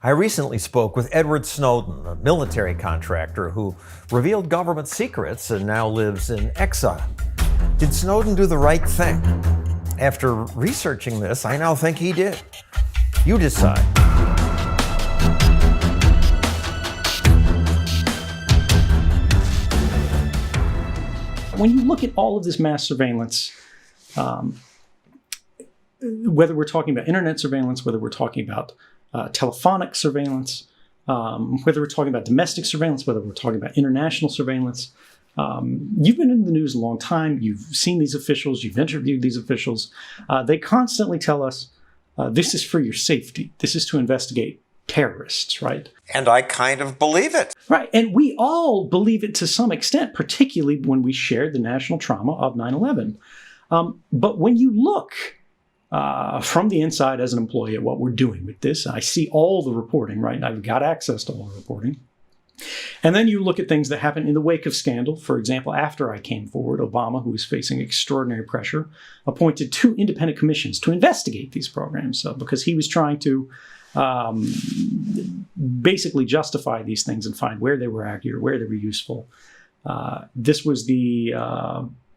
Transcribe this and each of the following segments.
I recently spoke with Edward Snowden, a military contractor who revealed government secrets and now lives in exile. Did Snowden do the right thing? After researching this, I now think he did. You decide. When you look at all of this mass surveillance, whether we're talking about internet surveillance, whether we're talking about telephonic surveillance, whether we're talking about domestic surveillance, whether we're talking about international surveillance, you've been in the news a long time. You've seen these officials. You've interviewed these officials. They constantly tell us, this is for your safety. This is to investigate terrorists, right? And I kind of believe it. Right. And we all believe it to some extent, particularly when we shared the national trauma of 9/11. But when you look from the inside as an employee at what we're doing with this, I see all the reporting, right? I've got access to all the reporting. And then you look at things that happen in the wake of scandal. For example, after I came forward, Obama, who was facing extraordinary pressure, appointed 2 independent commissions to investigate these programs because he was trying to basically justify these things and find where they were accurate, where they were useful. This was the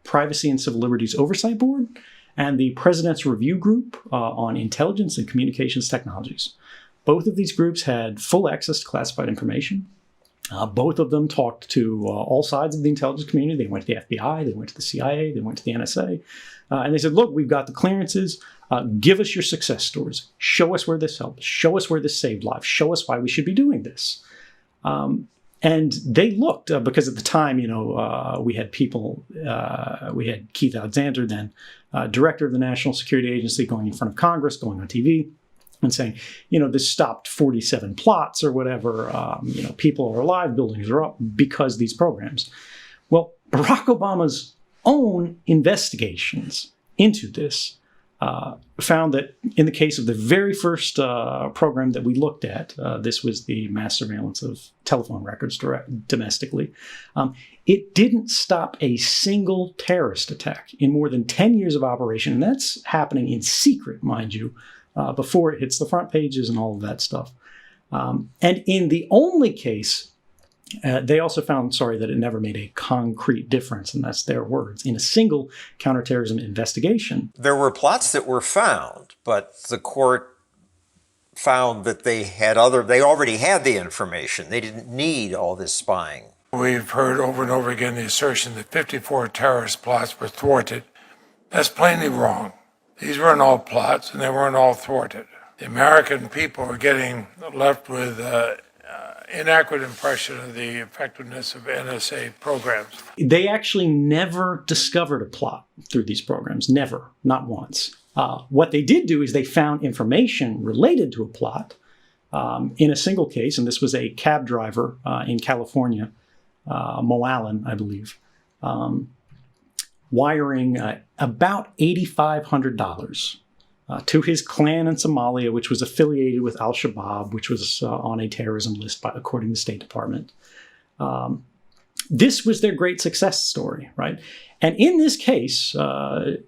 Privacy and Civil Liberties Oversight Board and the President's Review Group on Intelligence and Communications Technologies. Both of these groups had full access to classified information. Both of them talked to all sides of the intelligence community. They went to the FBI, they went to the CIA, they went to the NSA. And they said, look, we've got the clearances. Give us your success stories. Show us where this helped. Show us where this saved lives. Show us why we should be doing this. And they looked, because at the time, we had people, we had Keith Alexander, then director of the National Security Agency, going in front of Congress, going on TV and saying, this stopped 47 plots or whatever. People are alive, buildings are up because these programs. Well, Barack Obama's own investigations into this found that in the case of the very first program that we looked at, this was the mass surveillance of telephone records domestically, it didn't stop a single terrorist attack in more than 10 years of operation. And that's happening in secret, mind you, before it hits the front pages and all of that stuff. And in the only case, they also found, that it never made a concrete difference, and that's their words, in a single counterterrorism investigation. There were plots that were found, but the court found that they already had the information. They didn't need all this spying. We've heard over and over again the assertion that 54 terrorist plots were thwarted. That's plainly wrong. These weren't all plots, and they weren't all thwarted. The American people are getting left with inaccurate impression of the effectiveness of NSA programs. They actually never discovered a plot through these programs. Never. Not once. What they did do is they found information related to a plot in a single case, and this was a cab driver in California, Mo Allen, I believe, wiring about $8,500 to his clan in Somalia, which was affiliated with Al-Shabaab, which was on a terrorism list according to the State Department. This was their great success story, right? And in this case,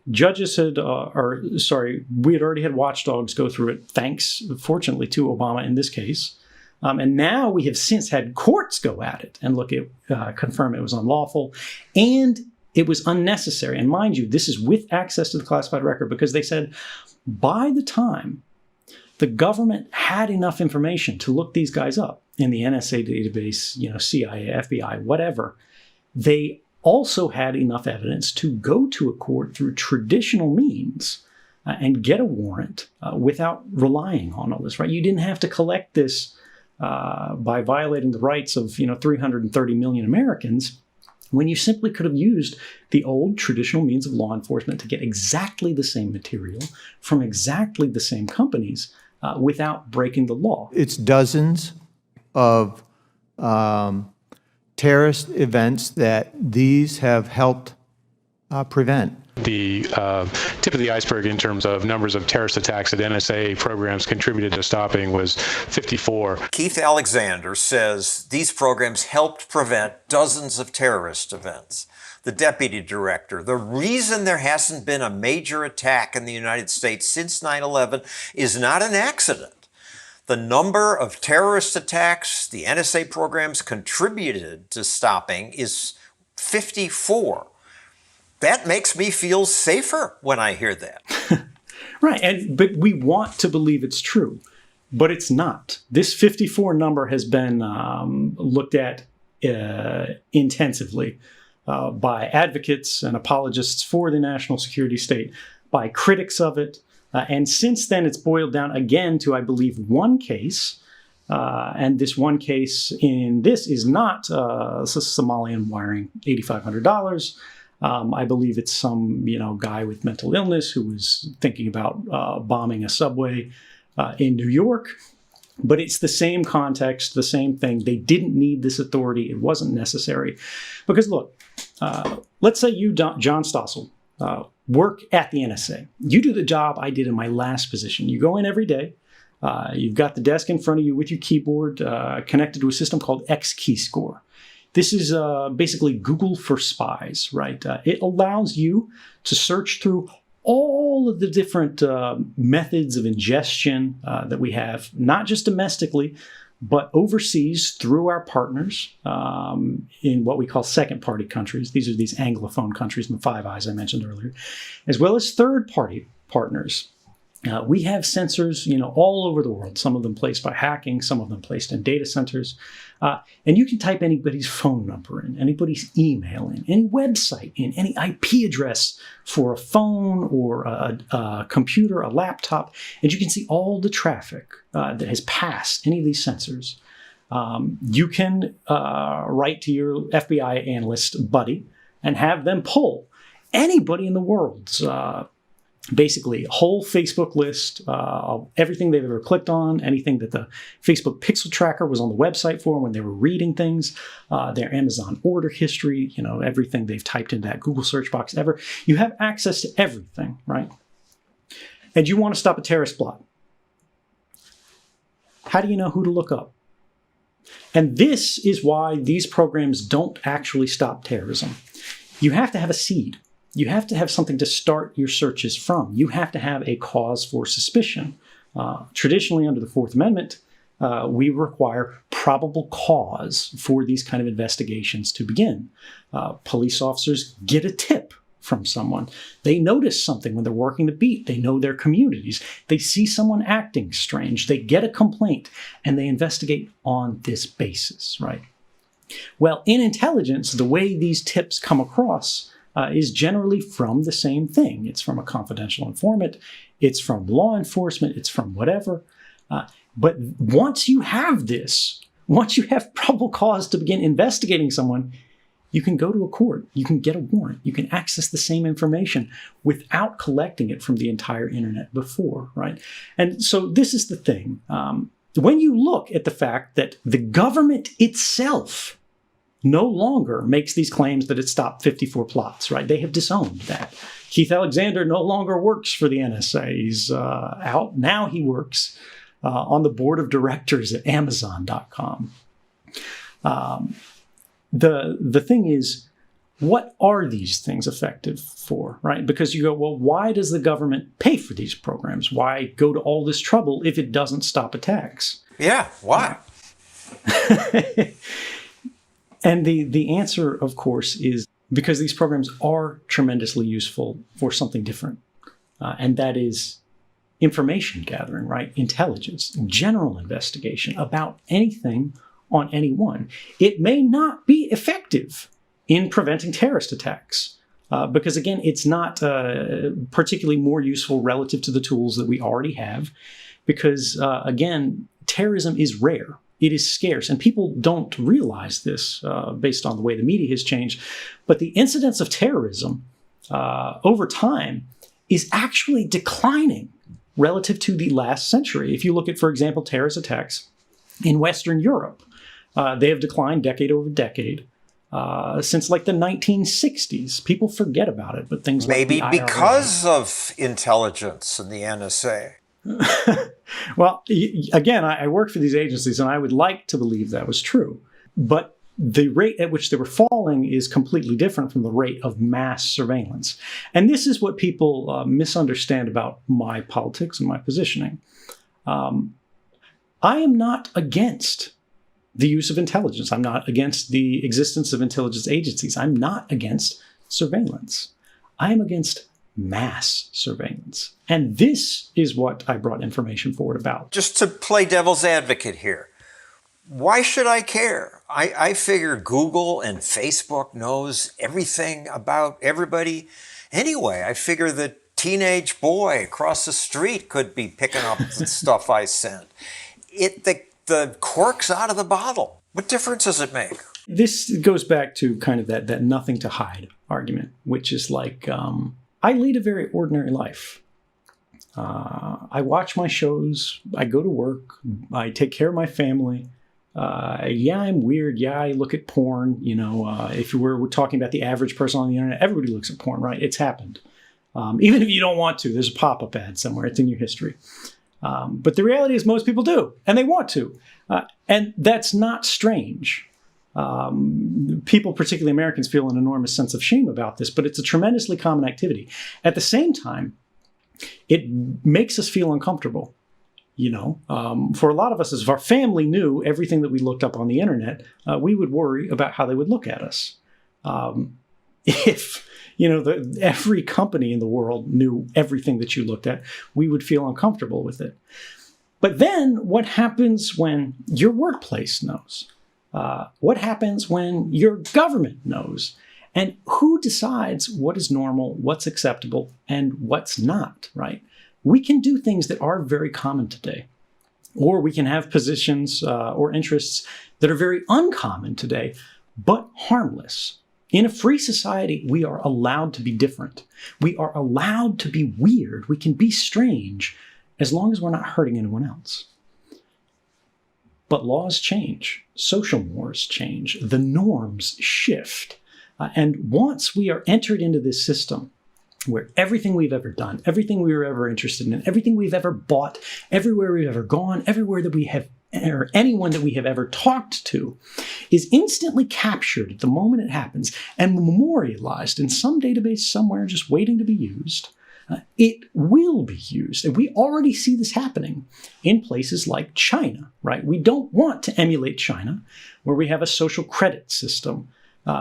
judges had, we had already had watchdogs go through it, thanks, fortunately, to Obama in this case. And now we have since had courts go at it and look at, confirm it was unlawful and it was unnecessary. And mind you, this is with access to the classified record, because they said by the time the government had enough information to look these guys up in the NSA database, CIA, FBI, whatever, they also had enough evidence to go to a court through traditional means and get a warrant without relying on all this, right? You didn't have to collect this by violating the rights of 330 million Americans, when you simply could have used the old traditional means of law enforcement to get exactly the same material from exactly the same companies without breaking the law. It's dozens of terrorist events that these have helped prevent. The tip of the iceberg in terms of numbers of terrorist attacks that NSA programs contributed to stopping was 54. Keith Alexander says these programs helped prevent dozens of terrorist events. The deputy director, the reason there hasn't been a major attack in the United States since 9/11 is not an accident. the number of terrorist attacks the NSA programs contributed to stopping is 54. That makes me feel safer when I hear that. Right, but we want to believe it's true, but it's not. This 54 number has been looked at intensively by advocates and apologists for the national security state, by critics of it, and since then it's boiled down again to, I believe, one case, and this one case in this is not Somalian wiring $8,500. I believe it's some guy with mental illness who was thinking about bombing a subway in New York. But it's the same context, the same thing. They didn't need this authority. It wasn't necessary. Because look, let's say you, John Stossel, work at the NSA. You do the job I did in my last position. You go in every day. You've got the desk in front of you with your keyboard connected to a system called XKeyscore. This is basically Google for spies, right? It allows you to search through all of the different methods of ingestion that we have, not just domestically, but overseas through our partners in what we call second-party countries. These are these Anglophone countries in the Five Eyes I mentioned earlier, as well as third-party partners. We have sensors, all over the world, some of them placed by hacking, some of them placed in data centers. And you can type anybody's phone number in, anybody's email in, any website in, any IP address for a phone or a computer, a laptop, and you can see all the traffic that has passed any of these sensors. You can write to your FBI analyst buddy and have them pull anybody in the world's basically a whole Facebook list of everything they've ever clicked on, anything that the Facebook pixel tracker was on the website for when they were reading things, their Amazon order history, everything they've typed into that Google search box ever. You have access to everything, right? And you want to stop a terrorist plot. How do you know who to look up? And this is why these programs don't actually stop terrorism. You have to have a seed. You have to have something to start your searches from. You have to have a cause for suspicion. Traditionally, under the Fourth Amendment, we require probable cause for these kind of investigations to begin. Police officers get a tip from someone. They notice something when they're working the beat. They know their communities. They see someone acting strange. They get a complaint, and they investigate on this basis, right? Well, in intelligence, the way these tips come across is generally from the same thing. It's from a confidential informant. It's from law enforcement. It's from whatever. But once you have this, once you have probable cause to begin investigating someone, you can go to a court. You can get a warrant. You can access the same information without collecting it from the entire internet before, right? And so this is the thing. When you look at the fact that the government itself no longer makes these claims that it stopped 54 plots, right? They have disowned that. Keith Alexander no longer works for the NSA. He's out. Now he works on the board of directors at Amazon.com. The thing is, what are these things effective for, right? Because you go, well, why does the government pay for these programs? Why go to all this trouble if it doesn't stop attacks? Yeah, why? And the answer, of course, is because these programs are tremendously useful for something different. And that is information gathering, right? Intelligence, general investigation about anything on anyone. It may not be effective in preventing terrorist attacks because, again, it's not particularly more useful relative to the tools that we already have because, again, terrorism is rare. It is scarce, and people don't realize this based on the way the media has changed. But the incidence of terrorism over time is actually declining relative to the last century. If you look at, for example, terrorist attacks in Western Europe, they have declined decade over decade since like the 1960s. People forget about it, but things Maybe like the IRA, because of intelligence and the NSA. Well, again, I work for these agencies, and I would like to believe that was true. But the rate at which they were falling is completely different from the rate of mass surveillance. And this is what people misunderstand about my politics and my positioning. I am not against the use of intelligence. I'm not against the existence of intelligence agencies. I'm not against surveillance. I am against mass surveillance. And this is what I brought information forward about. Just to play devil's advocate here, why should I care? I figure Google and Facebook knows everything about everybody. Anyway, I figure the teenage boy across the street could be picking up the stuff I sent. The cork's out of the bottle. What difference does it make? This goes back to kind of that nothing to hide argument, which is like, I lead a very ordinary life. I watch my shows. I go to work. I take care of my family. Yeah, I'm weird. Yeah, I look at porn. If we're talking about the average person on the internet, everybody looks at porn, right? It's happened. Even if you don't want to, there's a pop-up ad somewhere. It's in your history. But the reality is most people do, and they want to. And that's not strange. People, particularly Americans, feel an enormous sense of shame about this, but it's a tremendously common activity. At the same time, it makes us feel uncomfortable. For a lot of us, as if our family knew everything that we looked up on the internet, we would worry about how they would look at us. If every company in the world knew everything that you looked at, we would feel uncomfortable with it. But then what happens when your workplace knows? What happens when your government knows? And who decides what is normal, what's acceptable, and what's not, right? We can do things that are very common today, or we can have positions or interests that are very uncommon today, but harmless. In a free society, we are allowed to be different. We are allowed to be weird. We can be strange as long as we're not hurting anyone else. But laws change. Social mores change. The norms shift. And once we are entered into this system where everything we've ever done, everything we were ever interested in, everything we've ever bought, everywhere we've ever gone, everywhere that we have, or anyone that we have ever talked to, is instantly captured at the moment it happens and memorialized in some database somewhere just waiting to be used, it will be used. And we already see this happening in places like China, right? We don't want to emulate China, where we have a social credit system,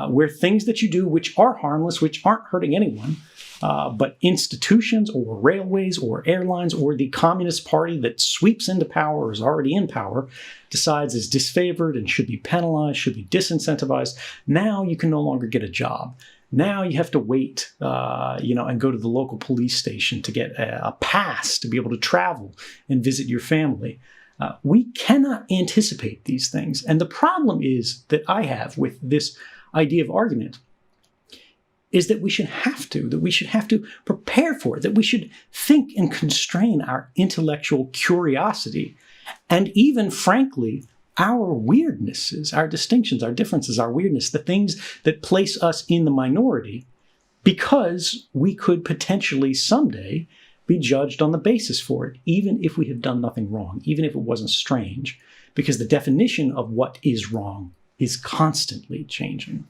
where things that you do which are harmless, which aren't hurting anyone, but institutions or railways or airlines or the Communist Party that sweeps into power or is already in power decides is disfavored and should be penalized, should be disincentivized. Now you can no longer get a job. Now you have to wait, and go to the local police station to get a pass to be able to travel and visit your family. We cannot anticipate these things. And the problem is that I have with this idea of argument is that we should have to prepare for it, that we should think and constrain our intellectual curiosity and even, frankly, our weirdnesses, our distinctions, our differences, our weirdness, the things that place us in the minority, because we could potentially someday be judged on the basis for it, even if we have done nothing wrong, even if it wasn't strange, because the definition of what is wrong is constantly changing.